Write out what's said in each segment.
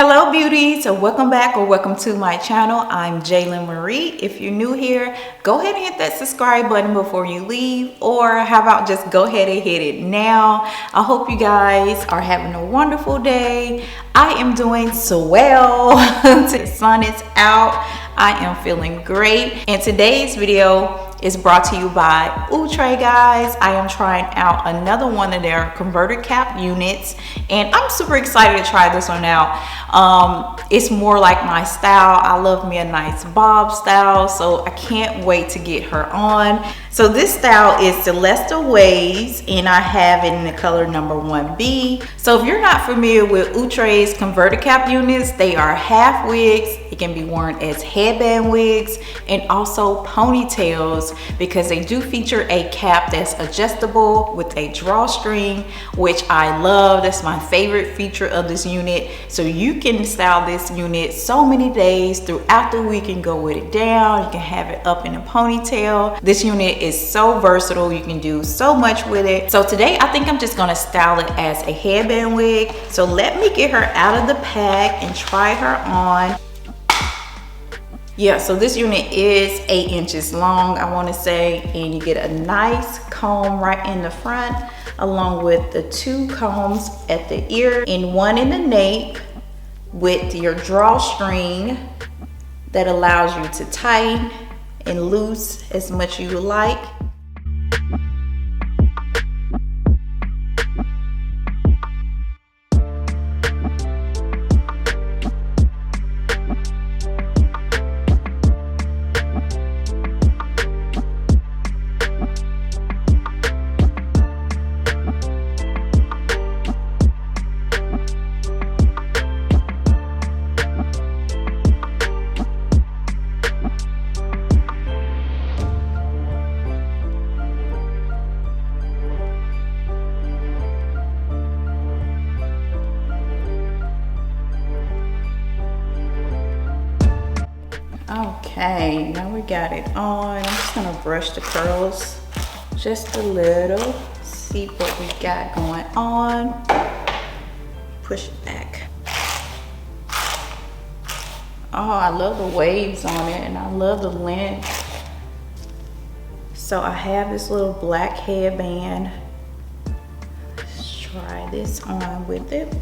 Hello beauties, so welcome back or welcome to my channel. I'm Jalen Marie. If you're new here, go ahead and hit that subscribe button before you leave, or how about just go ahead and hit it now. I hope you guys are having a wonderful day. I am doing so well. The sun is out. I am feeling great. And today's video is brought to you by Outre, guys. I am trying out another one of their converted cap units, and I'm super excited to try this one out. It's more like my style. I love me a nice bob style, so I can't wait to get her on. So this style is Celestial Waves, and I have it in the color number 1B. So if you're not familiar with Outre's converted cap units, they are half wigs. It can be worn as headband wigs and also ponytails, because they do feature a cap that's adjustable with a drawstring, which I love. That's my favorite feature of this unit. So you can style this unit so many days throughout the week and go with it down. You can have it up in a ponytail. This unit is so versatile. You can do so much with it. So today I think I'm just gonna style it as a headband wig. So let me get her out of the pack and try her on. Yeah, so this unit is 8 inches long, I want to say, and you get a nice comb right in the front, along with the 2 combs at the ear and 1 in the nape, with your drawstring that allows you to tighten and loose as much as you like. Okay, now we got it on. I'm just gonna brush the curls just a little, see what we got going on. Push it back. Oh, I love the waves on it, and I love the length. So I have this little black headband. Let's try this on with it.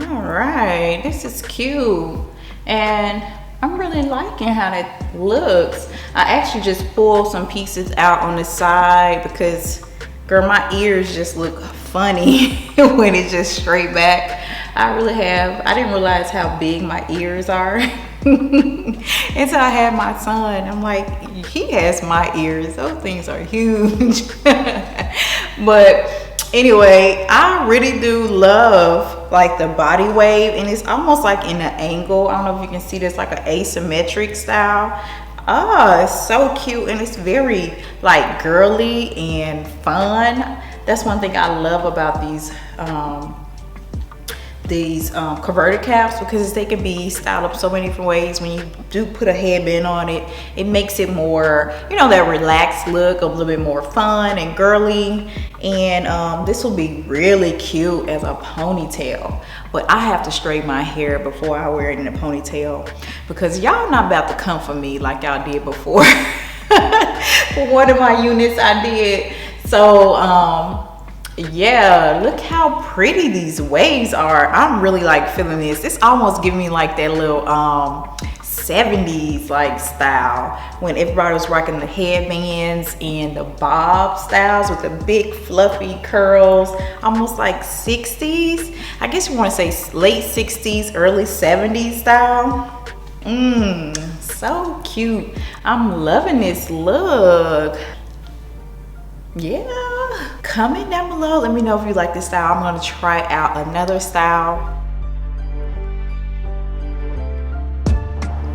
Alright, this is cute, and I'm really liking how that looks. I actually just pulled some pieces out on the side because, girl, my ears just look funny when it's just straight back. I didn't realize how big my ears are until I had my son. I'm like, he has my ears. Those things are huge. But anyway, I really do love like the body wave, and it's almost like in an angle. I don't know if you can see this, like an asymmetric style. It's so cute, and it's very like girly and fun. That's one thing I love about these converted caps, because they can be styled up so many different ways. When you do put a headband on it, it makes it more, you know, that relaxed look, a little bit more fun and girly. And this will be really cute as a ponytail, but I have to straighten my hair before I wear it in a ponytail, because y'all not about to come for me like y'all did before. For one of my units I did. So Yeah, look how pretty these waves are. I'm really like feeling this. It's almost giving me like that little 70s like style when everybody was rocking the headbands and the bob styles with the big fluffy curls, almost like 60s. I guess you want to say late 60s, early 70s style. So cute. I'm loving this look. Yeah, comment down below, let me know if you like this style. I'm going to try out another style.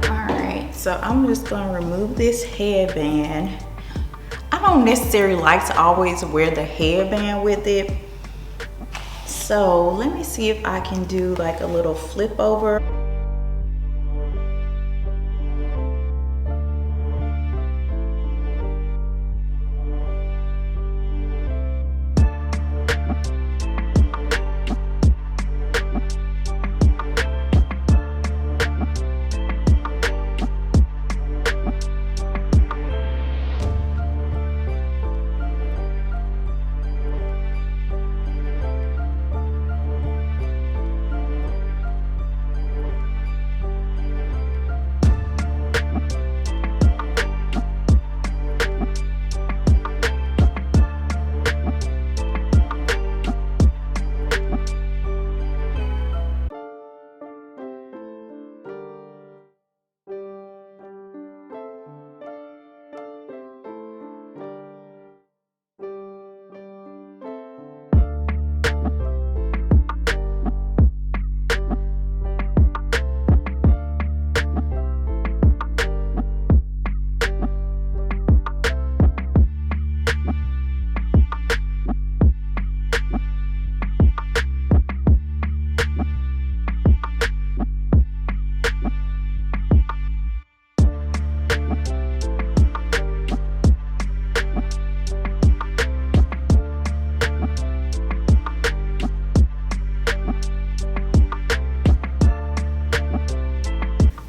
All right, so I'm just going to remove this headband. I don't necessarily like to always wear the headband with it, so let me see if I can do like a little flip over.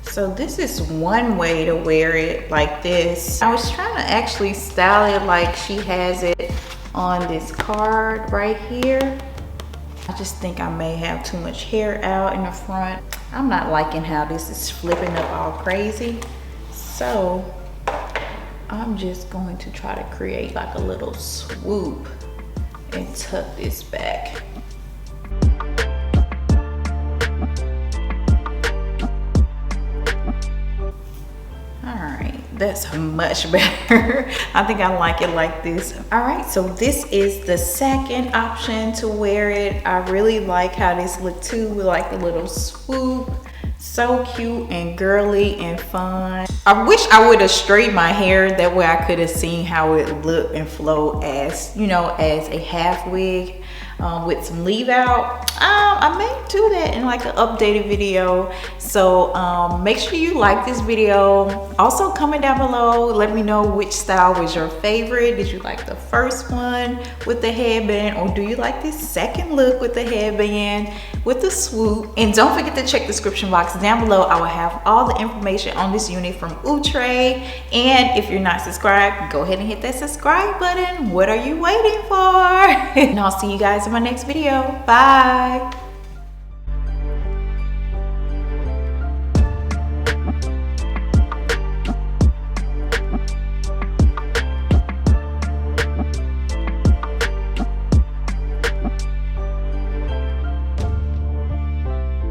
So this is one way to wear it like this. I was trying to actually style it like she has it on this card right here. I just think I may have too much hair out in the front. I'm not liking how this is flipping up all crazy. So I'm just going to try to create like a little swoop and tuck this back. That's much better. I think I like it like this. All right, so this is the second option to wear it. I really like how this look too, with like the little swoop. So cute and girly and fun. I wish I would have straightened my hair, that way I could have seen how it looked and flow as, you know, as a half wig. With some leave out. I may do that in like an updated video. So make sure you like this video. Also comment down below, let me know which style was your favorite. Did you like the first one with the headband, or do you like this second look with the headband with the swoop? And don't forget to check the description box down below. I will have all the information on this unit from Outre. And if you're not subscribed, go ahead and hit that subscribe button. What are you waiting for? And I'll see you guys in my next video. Bye.